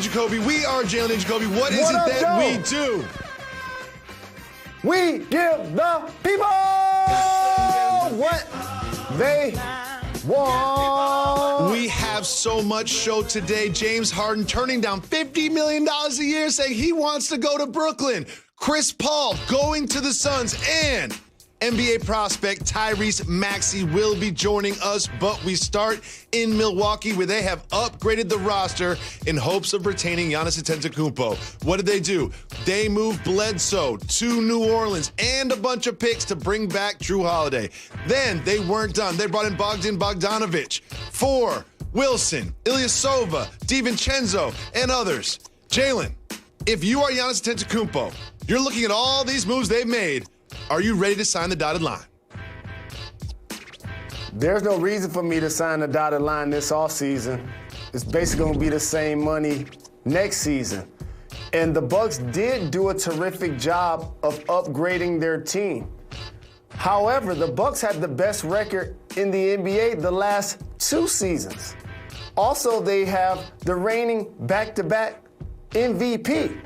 Jacoby, we are Jalen Jacoby. What is it that we do? We give the people what they want. We have so much show today. James Harden turning down $50 million a year, saying he wants to go to Brooklyn. Chris Paul going to the Suns, and NBA prospect Tyrese Maxey will be joining us, but we start in Milwaukee, where they have upgraded the roster in hopes of retaining Giannis Antetokounmpo. What did they do? They moved Bledsoe to New Orleans and a bunch of picks to bring back Drew Holiday. Then they weren't done. They brought in Bogdan Bogdanovic for Wilson, Ilyasova, DiVincenzo, and others. Jalen, if you are Giannis Antetokounmpo, you're looking at all these moves they've made. Are you ready to sign the dotted line? There's no reason for me to sign the dotted line this offseason. It's basically going to be the same money next season. And the Bucks did do a terrific job of upgrading their team. However, the Bucks had the best record in the NBA the last 2 seasons. Also, they have the reigning back-to-back MVP.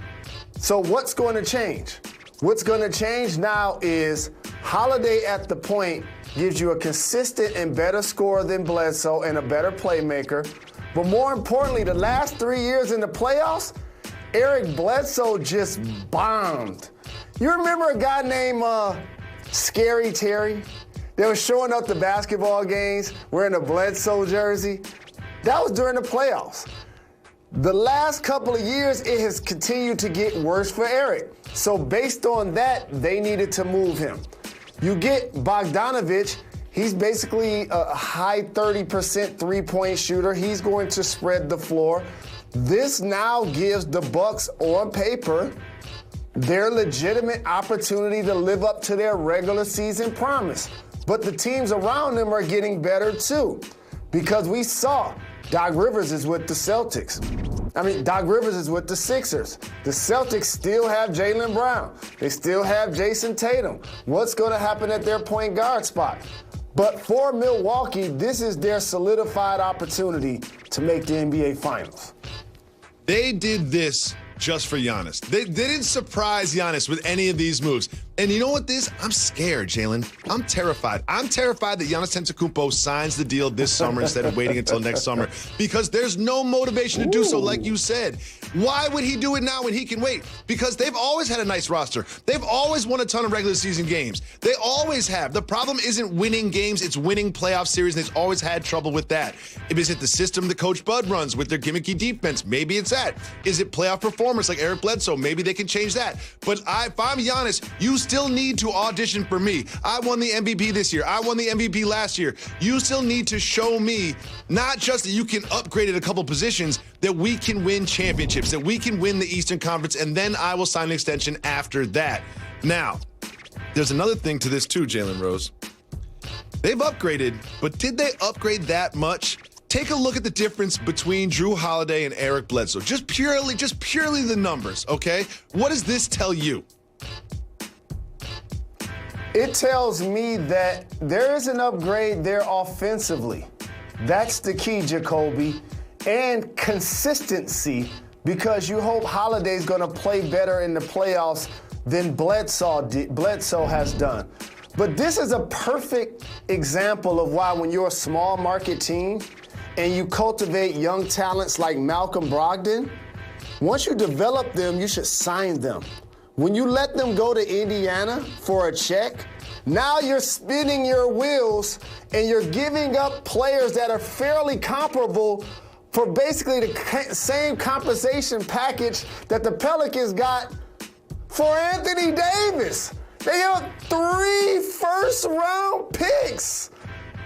So what's going to change? What's going to change now is Holiday at the point gives you a consistent and better scorer than Bledsoe and a better playmaker. But more importantly, the last 3 years in the playoffs, Eric Bledsoe just bombed. You remember a guy named Scary Terry? They were showing up to basketball games wearing a Bledsoe jersey. That was during the playoffs. The last couple of years, it has continued to get worse for Eric. So based on that, they needed to move him. You get Bogdanovic. He's basically a high 30% three-point shooter. He's going to spread the floor. This now gives the Bucks, on paper, their legitimate opportunity to live up to their regular season promise. But the teams around them are getting better too, because we saw Doc Rivers is with the Celtics. Doc Rivers is with the Sixers. The Celtics still have Jaylen Brown. They still have Jason Tatum. What's going to happen at their point guard spot? But for Milwaukee, this is their solidified opportunity to make the NBA Finals. They did this just for Giannis. They didn't surprise Giannis with any of these moves. And you know what this? I'm scared, Jalen. I'm terrified. I'm terrified that Giannis Antetokounmpo signs the deal this summer instead of waiting until next summer, because there's no motivation to do so, like you said. Why would he do it now when he can wait? Because they've always had a nice roster. They've always won a ton of regular season games. They always have. The problem isn't winning games, it's winning playoff series, and they've always had trouble with that. Is it the system that Coach Bud runs with their gimmicky defense? Maybe it's that. Is it playoff performance like Eric Bledsoe? Maybe they can change that. But if I'm Giannis, you still need to audition for me. I won the MVP this year. I won the MVP last year. You still need to show me not just that you can upgrade at a couple positions, that we can win championships, that we can win the Eastern Conference, and then I will sign an extension after that. Now, there's another thing to this too, Jalen Rose. They've upgraded, but did they upgrade that much? Take a look at the difference between Drew Holiday and Eric Bledsoe. Just purely the numbers, okay? What does this tell you? It tells me that there is an upgrade there offensively. That's the key, Jacoby. And consistency, because you hope Holiday's going to play better in the playoffs than Bledsoe has done. But this is a perfect example of why, when you're a small market team and you cultivate young talents like Malcolm Brogdon, once you develop them, you should sign them. When you let them go to Indiana for a check, now you're spinning your wheels and you're giving up players that are fairly comparable for basically the same compensation package that the Pelicans got for Anthony Davis. They have 3 first-round picks,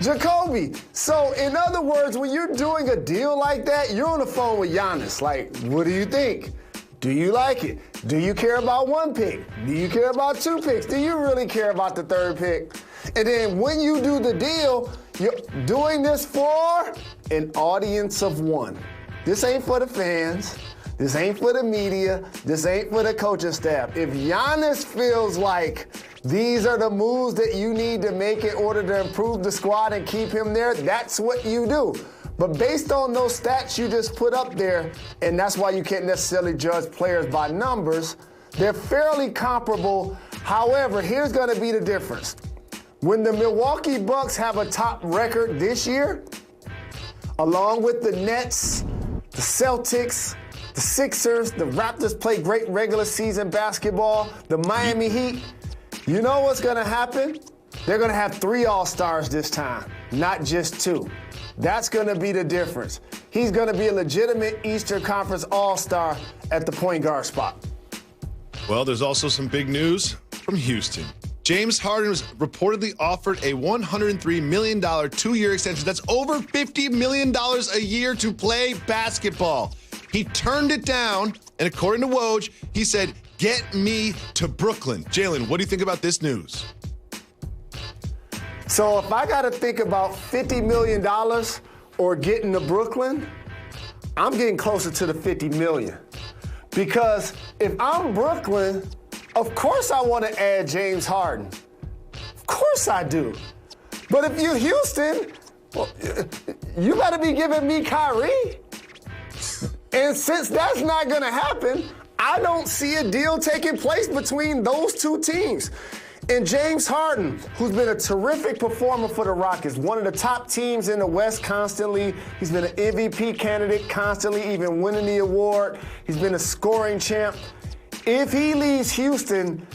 Jacoby. So, in other words, when you're doing a deal like that, you're on the phone with Giannis. Like, what do you think? Do you like it? Do you care about 1 pick? Do you care about 2 picks? Do you really care about the 3rd pick? And then when you do the deal, you're doing this for an audience of 1. This ain't for the fans. This ain't for the media. This ain't for the coaching staff. If Giannis feels like these are the moves that you need to make in order to improve the squad and keep him there, that's what you do. But based on those stats you just put up there, and that's why you can't necessarily judge players by numbers, they're fairly comparable. However, here's going to be the difference. When the Milwaukee Bucks have a top record this year, along with the Nets, the Celtics, the Sixers, the Raptors play great regular season basketball, the Miami Heat, you know what's going to happen? They're going to have 3 All-Stars this time, not just 2. That's going to be the difference. He's going to be a legitimate Eastern Conference All-Star at the point guard spot. Well, there's also some big news from Houston. James Harden was reportedly offered a $103 million 2-year extension. That's over $50 million a year to play basketball. He turned it down, and according to Woj, he said, "Get me to Brooklyn." Jalen, what do you think about this news? So if I got to think about $50 million or getting to Brooklyn, I'm getting closer to the $50 million. Because if I'm Brooklyn, of course I want to add James Harden. Of course I do. But if you're Houston, well, you better be giving me Kyrie. And since that's not going to happen, I don't see a deal taking place between those two teams. And James Harden, who's been a terrific performer for the Rockets, one of the top teams in the West constantly. He's been an MVP candidate constantly, even winning the award. He's been a scoring champ. If he leaves Houston,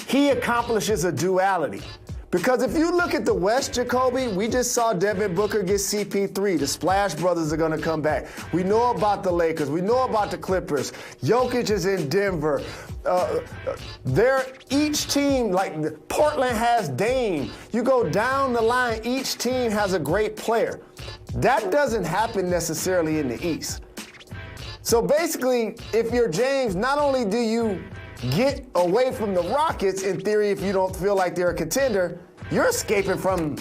he accomplishes a duality. Because if you look at the West, Jacoby, we just saw Devin Booker get CP3. The Splash Brothers are going to come back. We know about the Lakers. We know about the Clippers. Jokic is in Denver. Each team, like Portland has Dame. You go down the line, each team has a great player. That doesn't happen necessarily in the East. So basically, if you're James, not only do you get away from the Rockets, in theory, if you don't feel like they're a contender, you're escaping from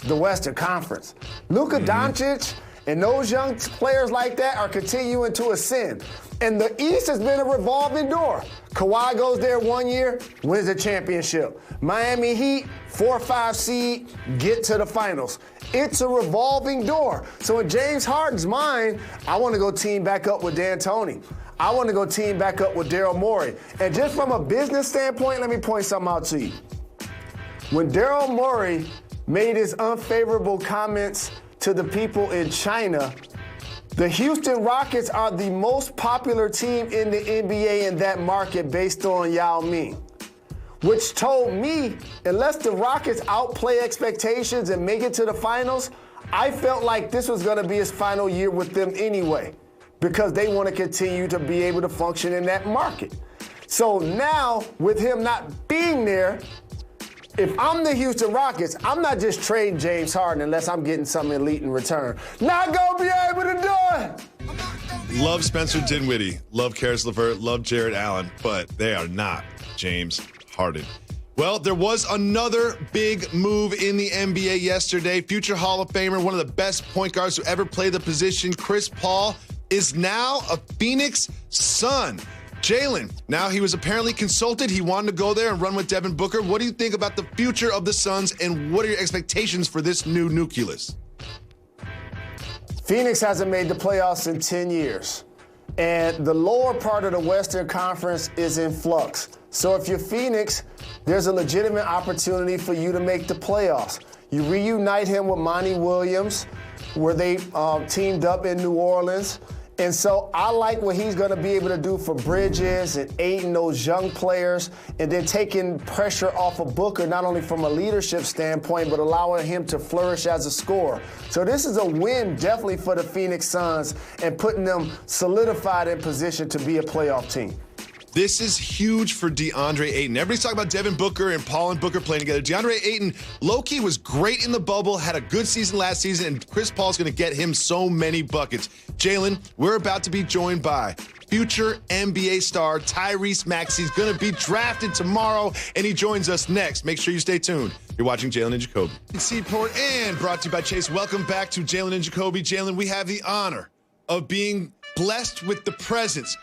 the Western Conference. Luka Doncic and those young players like that are continuing to ascend. And the East has been a revolving door. Kawhi goes there 1 year, wins the championship. Miami Heat, 4 or 5 seed, get to the finals. It's a revolving door. So in James Harden's mind, I want to go team back up with D'Antoni. I want to go team back up with Daryl Morey. And just from a business standpoint, let me point something out to you. When Daryl Morey made his unfavorable comments to the people in China, the Houston Rockets are the most popular team in the NBA in that market based on Yao Ming, which told me unless the Rockets outplay expectations and make it to the finals, I felt like this was going to be his final year with them anyway, because they want to continue to be able to function in that market. So now, with him not being there, if I'm the Houston Rockets, I'm not just trading James Harden unless I'm getting something elite in return. Not going to be able to do it. Love Spencer Dinwiddie, love Karis LeVert, love Jared Allen, but they are not James Harden. Well, there was another big move in the NBA yesterday. Future Hall of Famer, one of the best point guards to ever play the position, Chris Paul, is now a Phoenix Sun. Jalen, now he was apparently consulted. He wanted to go there and run with Devin Booker. What do you think about the future of the Suns, and what are your expectations for this new nucleus? Phoenix hasn't made the playoffs in 10 years, and the lower part of the Western Conference is in flux. So if you're Phoenix, there's a legitimate opportunity for you to make the playoffs. You reunite him with Monty Williams, where they teamed up in New Orleans. And so I like what he's going to be able to do for Bridges and aiding those young players, and then taking pressure off of Booker, not only from a leadership standpoint, but allowing him to flourish as a scorer. So this is a win definitely for the Phoenix Suns and putting them solidified in position to be a playoff team. This is huge for DeAndre Ayton. Everybody's talking about Devin Booker and Paul and Booker playing together. DeAndre Ayton, low-key, was great in the bubble, had a good season last season, and Chris Paul's going to get him so many buckets. Jalen, we're about to be joined by future NBA star Tyrese Maxey's going to be drafted tomorrow, and he joins us next. Make sure you stay tuned. You're watching Jalen and Jacoby. Seaport and brought to you by Chase. Welcome back to Jalen and Jacoby. Jalen, we have the honor of being blessed with the presence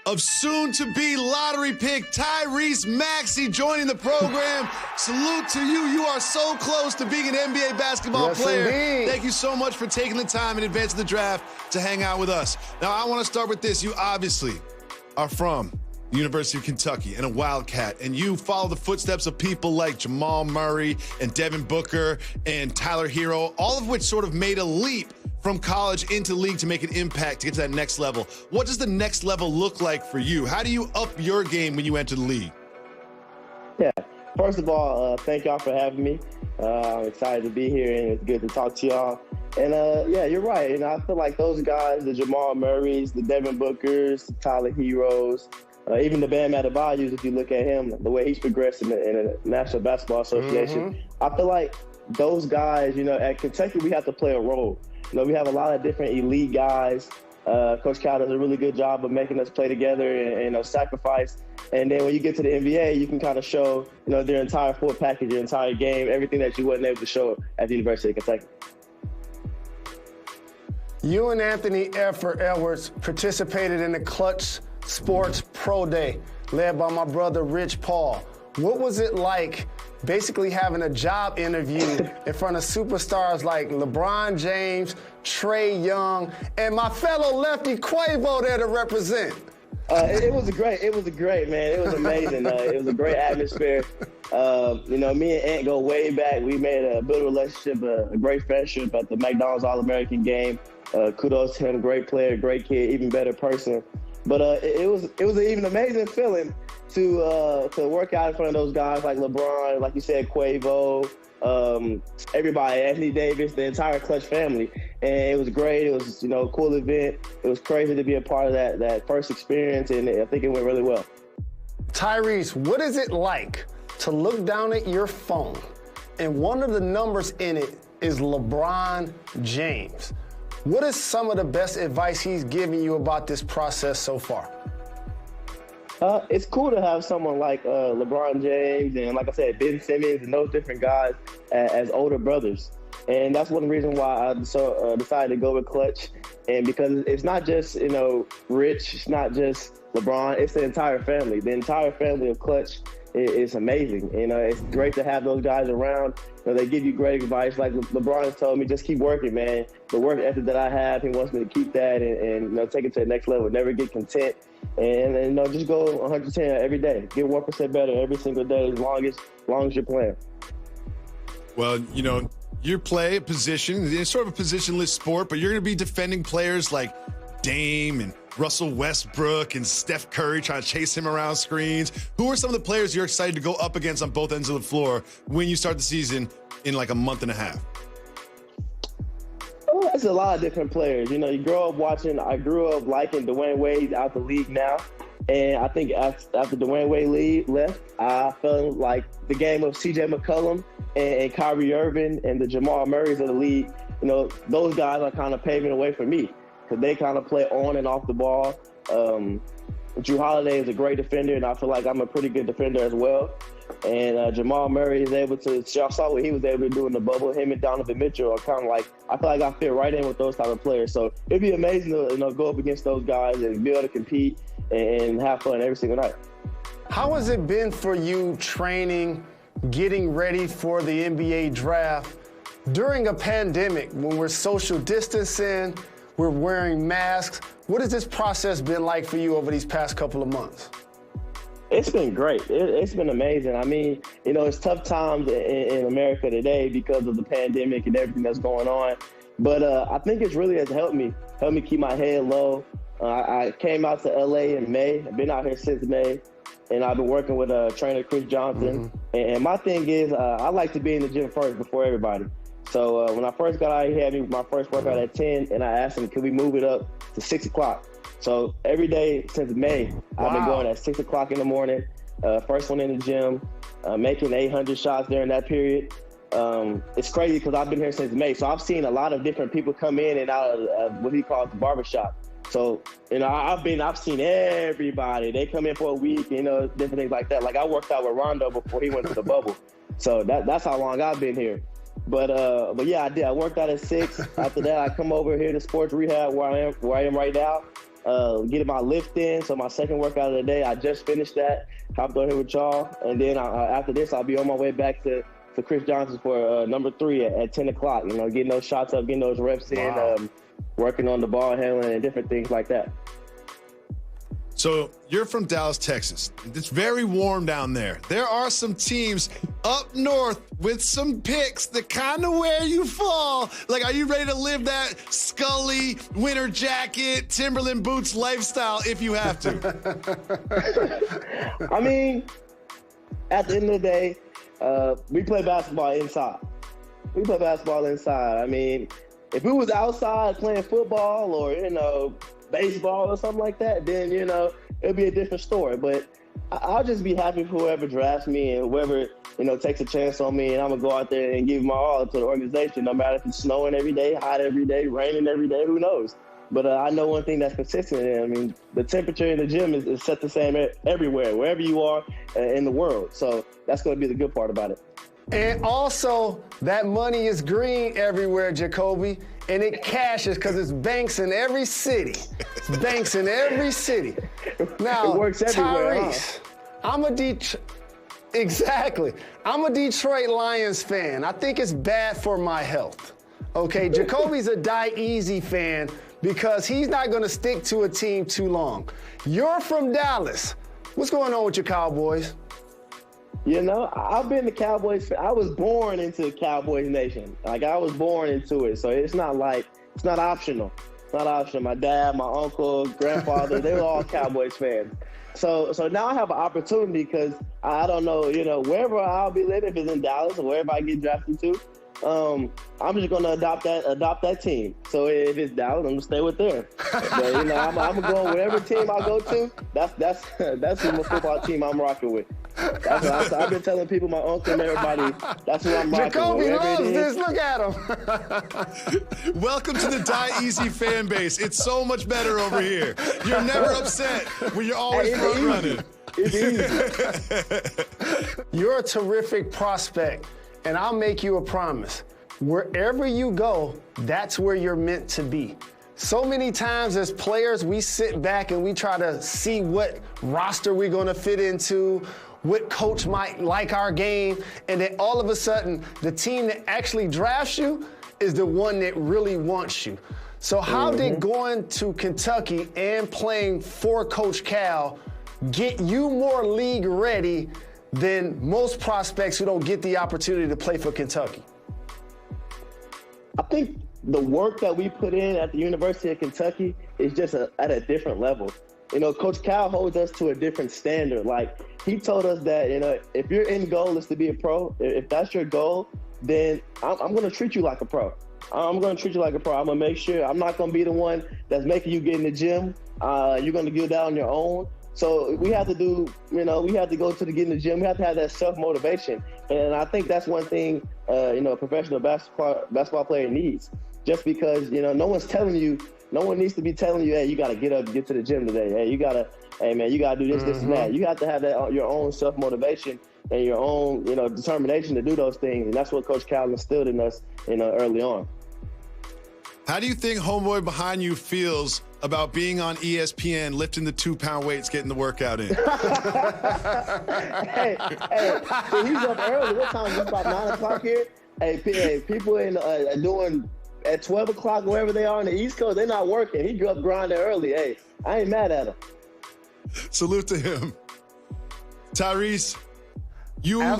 of soon-to-be lottery pick Tyrese Maxey joining the program. Salute to you. You are so close to being an NBA basketball player. Indeed. Thank you so much for taking the time in advance of the draft to hang out with us. Now, I want to start with this. You obviously are from the University of Kentucky and a Wildcat, and you follow the footsteps of people like Jamal Murray and Devin Booker and Tyler Hero, all of which sort of made a leap from college into the league to make an impact to get to that next level. What does the next level look like for you? How do you up your game when you enter the league? Yeah, first of all, thank y'all for having me. I'm excited to be here, and it's good to talk to y'all. And yeah, you're right. And I feel like those guys, the Jamal Murrays, the Devin Bookers, the Tyler Heroes, even the Bam Adebayos, if you look at him, the way he's progressed in the National Basketball Association, I feel like those guys, at Kentucky, we have to play a role. We have a lot of different elite guys. Coach Cal does a really good job of making us play together and sacrifice. And then when you get to the NBA, you can kind of show, their entire full package, your entire game, everything that you wasn't able to show at the University of Kentucky. You and Anthony Edwards participated in the Clutch Sports Pro Day, led by my brother Rich Paul. What was it like basically having a job interview in front of superstars like LeBron James, Trae Young, and my fellow lefty Quavo there to represent? It was great, man. It was amazing. It was a great atmosphere. Me and Ant go way back. We made a good relationship, a great friendship at the McDonald's All-American game. Kudos to him, great player, great kid, even better person. But it was an even amazing feeling to work out in front of those guys like LeBron, like you said, Quavo, everybody, Anthony Davis, the entire Clutch family. And it was great. It was, a cool event. It was crazy to be a part of that first experience, and I think it went really well. Tyrese, what is it like to look down at your phone and one of the numbers in it is LeBron James? What is some of the best advice he's given you about this process so far? It's cool to have someone like LeBron James and, like I said, Ben Simmons and those different guys as older brothers. And that's one reason why I decided to go with Clutch. And because it's not just, Rich, it's not just LeBron, it's the entire family. The entire family of Clutch is amazing. It's great to have those guys around. They give you great advice. Like LeBron has told me, just keep working, man. The work ethic that I have, he wants me to keep that and take it to the next level. Never get content. And just go 110 every day. Get 1% better every single day as long as you're playing. Well, you play a position, it's sort of a positionless sport, but you're going to be defending players like Dame and Russell Westbrook and Steph Curry, trying to chase him around screens. Who are some of the players you're excited to go up against on both ends of the floor when you start the season in like a month and a half? Oh, it's a lot of different players. You grow up watching. I grew up liking Dwayne Wade out the league now. And I think after Dwayne Wade left, I felt like the game of C.J. McCollum and Kyrie Irving and the Jamal Murrays of the league, those guys are kind of paving the way for me because they kind of play on and off the ball. Drew Holiday is a great defender, and I feel like I'm a pretty good defender as well. And Jamal Murray is able to, y'all saw what he was able to do in the bubble. Him and Donovan Mitchell are kind of like, I feel like I fit right in with those type of players. So it'd be amazing to go up against those guys and be able to compete and have fun every single night. How has it been for you training, getting ready for the NBA draft during a pandemic when we're social distancing, we're wearing masks? What has this process been like for you over these past couple of months? It's been great. It's been amazing. I mean, it's tough times in America today because of the pandemic and everything that's going on. But I think it really has helped me keep my head low. I came out to LA in May. I've been out here since May, and I've been working with trainer Chris Johnson. And my thing is, I like to be in the gym first before everybody. So when I first got out here, he had me my first workout at 10, and I asked him, can we move it up to 6 o'clock? So every day since May, I've been going at 6 o'clock in the morning, first one in the gym, making 800 shots during that period. It's crazy because I've been here since May. So I've seen a lot of different people come in and out of what he calls the barbershop. So, I've seen everybody. They come in for a week, different things like that. Like I worked out with Rondo before he went to the bubble. So that's how long I've been here. But yeah, I did. I worked out at 6. After that, I come over here to sports rehab where I am right now. getting my lift in. So my second workout of the day, I just finished that. Hopped on here with y'all. And then after this, I'll be on my way back to Chris Johnson for number 3 at 10 o'clock. You know, getting those shots up, getting those reps in, working on the ball handling and different things like that. So you're from Dallas, Texas. It's very warm down there. There are some teams up north with some picks that kind of where you fall. Like, are you ready to live that Scully winter jacket, Timberland boots lifestyle if you have to? I mean, at the end of the day, we play basketball inside. I mean, if we was outside playing football or, you know, baseball or something like that, then, you know, it'll be a different story. But I'll just be happy for whoever drafts me and whoever, you know, takes a chance on me, and I'm going to go out there and give my all to the organization, no matter if it's snowing every day, hot every day, raining every day, who knows. But I know one thing that's consistent. I mean, the temperature in the gym is set the same everywhere, wherever you are in the world. So that's going to be the good part about it. And also, that money is green everywhere, Jacoby, and it cashes because it's banks in every city. It's banks in every city. Now, it works everywhere, Tyrese, I'm a Detroit Lions fan. I think it's bad for my health. Okay, Jacoby's a Die Easy fan because he's not going to stick to a team too long. You're from Dallas. What's going on with your Cowboys? You know, I've been the Cowboys. I was born into Cowboys Nation. Like, I was born into it. So it's not optional. It's not optional. My dad, my uncle, grandfather, they were all Cowboys fans. So now I have an opportunity because I don't know, you know, wherever I'll be living, if it's in Dallas or wherever I get drafted to, I'm just gonna adopt that team. So if it's Dallas, I'm gonna stay with them. But, you know, I'm gonna go whatever team I go to. That's the football team I'm rocking with. I've been telling people, my uncle and everybody, that's who I'm rocking Jacoby with. loves this. Look at him. Welcome to the Die Easy fan base. It's so much better over here. You're never upset when you're always front running. It's easy. You're a terrific prospect, and I'll make you a promise. Wherever you go, that's where you're meant to be. So many times as players, we sit back and we try to see what roster we're going to fit into, what coach might like our game, and then all of a sudden, the team that actually drafts you is the one that really wants you. So how did going to Kentucky and playing for Coach Cal get you more league ready than most prospects who don't get the opportunity to play for Kentucky? I think the work that we put in at the University of Kentucky is just at a different level. You know, Coach Cal holds us to a different standard. Like, he told us that, you know, if your end goal is to be a pro, if that's your goal, then I'm going to treat you like a pro. I'm going to treat you like a pro. I'm going to make sure I'm not going to be the one that's making you get in the gym. You're going to do that on your own. So we have to do, you know, we have to go to get in the gym. We have to have that self-motivation. And I think that's one thing, you know, a professional basketball player needs. Just because, you know, no one needs to be telling you, hey, you got to get up and get to the gym today. Hey, man, you got to do this, this, and that. You have to have that your own self-motivation and your own, you know, determination to do those things. And that's what Coach Cal instilled in us, you know, early on. How do you think homeboy behind you feels about being on ESPN, lifting the 2-pound weights, getting the workout in? hey, he's up early. What time is it? About 9 o'clock here? Hey, people doing at 12 o'clock, wherever they are on the East Coast, they're not working. He grew up grinding early. Hey, I ain't mad at him. Salute to him. Tyrese, you are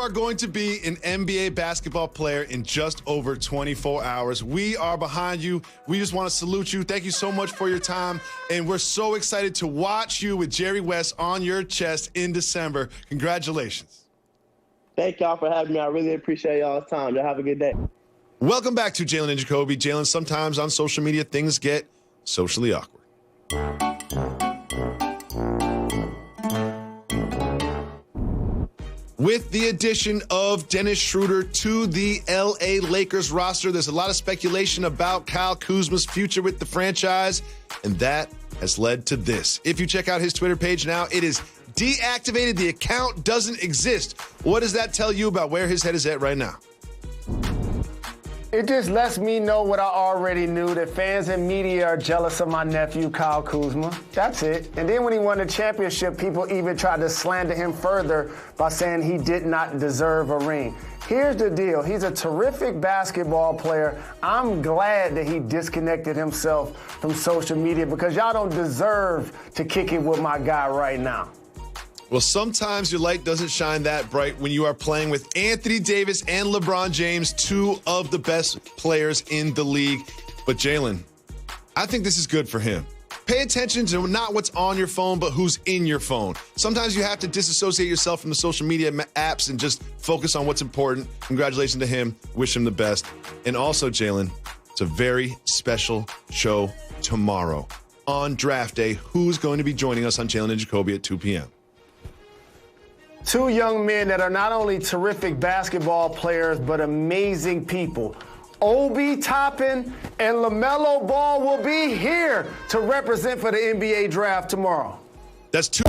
going to be an NBA basketball player in just over 24 hours. We are behind you. We just want to salute you. Thank you so much for your time. And we're so excited to watch you with Jerry West on your chest in December. Congratulations. Thank y'all for having me. I really appreciate y'all's time. Y'all have a good day. Welcome back to Jalen and Jacoby. Jalen, sometimes on social media, things get socially awkward. With the addition of Dennis Schroeder to the LA Lakers roster, there's a lot of speculation about Kyle Kuzma's future with the franchise, and that has led to this. If you check out his Twitter page now, it is deactivated. The account doesn't exist. What does that tell you about where his head is at right now? It just lets me know what I already knew, that fans and media are jealous of my nephew, Kyle Kuzma. That's it. And then when he won the championship, people even tried to slander him further by saying he did not deserve a ring. Here's the deal. He's a terrific basketball player. I'm glad that he disconnected himself from social media because y'all don't deserve to kick it with my guy right now. Well, sometimes your light doesn't shine that bright when you are playing with Anthony Davis and LeBron James, two of the best players in the league. But Jalen, I think this is good for him. Pay attention to not what's on your phone, but who's in your phone. Sometimes you have to disassociate yourself from the social media apps and just focus on what's important. Congratulations to him. Wish him the best. And also, Jalen, it's a very special show tomorrow on draft day. Who's going to be joining us on Jalen and Jacoby at 2 p.m.? Two young men that are not only terrific basketball players, but amazing people. Obi Toppin and LaMelo Ball will be here to represent for the NBA draft tomorrow. That's two.